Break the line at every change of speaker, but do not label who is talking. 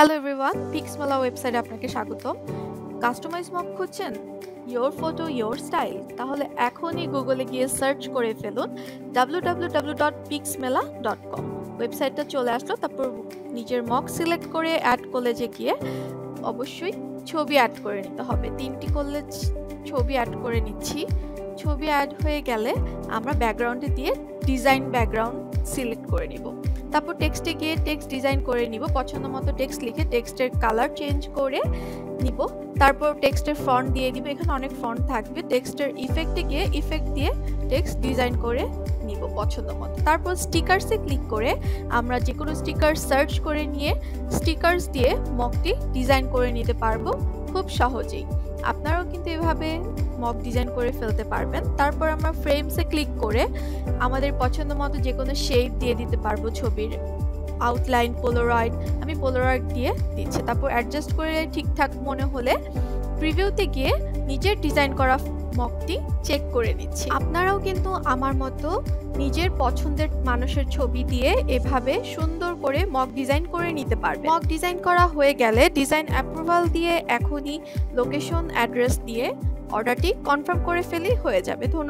Hello everyone, পিক্সমেলা ওয়েবসাইটে আপনাকে স্বাগতম। কাস্টমাইজ মক খুঁজছেন? Your photo your style? তাহলে এখনই গুগলে গিয়ে সার্চ করে ফেলুন www.pixmela.com। ওয়েবসাইটটা চলে আসলো, তারপর নিজের মক সিলেক্ট করে অ্যাড কলেজে গিয়ে অবশ্যই ছবি অ্যাড করে নিতে হবে। 3টি কলেজ ছবি অ্যাড করে নিচ্ছি। ছবি অ্যাড হয়ে গেলে আমরা ব্যাকগ্রাউন্ডে দিয়ে ডিজাইন ব্যাকগ্রাউন্ড সিলেক্ট করে নিব। তারপর টেক্সটে গিয়ে টেক্সট ডিজাইন করে নিব। পছন্দ মতো টেক্সট লিখে টেক্সটের কালার চেঞ্জ করে নিব। তারপর টেক্সটের ফন্ট দিয়ে দিব। এখানে অনেক ফন্ট থাকবে। টেক্সটের ইফেক্টে গিয়ে ইফেক্ট দিয়ে টেক্সট ডিজাইন করে নিব পছন্দ মতো। তারপর স্টিকার্সে ক্লিক করে আমরা যে কোনো স্টিকার সার্চ করে নিয়ে স্টিকার্স দিয়ে মকটি ডিজাইন করে নিতে পারবো খুব সহজেই। আপনারাও কিন্তু এভাবে মক ডিজাইন করে ফেলতে পারবেন। তারপর আমরা ফ্রেমসে ক্লিক করে আমাদের পছন্দ মতো যে কোনো শেপ দিয়ে দিতে পারবো ছবির। আউটলাইন, পোলারয়েড, আমি পোলারয়েড দিয়ে দিচ্ছি। তারপর অ্যাডজাস্ট করে ঠিকঠাক মনে হলে প্রিভিউতে গিয়ে নিজের ডিজাইন করা মকটি চেক করে নিচ্ছি। আপনারাও কিন্তু আমার মতো নিজের পছন্দের মানুষের ছবি দিয়ে এভাবে সুন্দর করে মক ডিজাইন করে নিতে পারবেন। মক ডিজাইন করা হয়ে গেলে ডিজাইন অ্যাপ্রুভাল দিয়ে এখনই লোকেশন অ্যাড্রেস দিয়ে অর্ডারটি কনফার্ম করে ফেলেই হয়ে যাবে। ধন্যবাদ।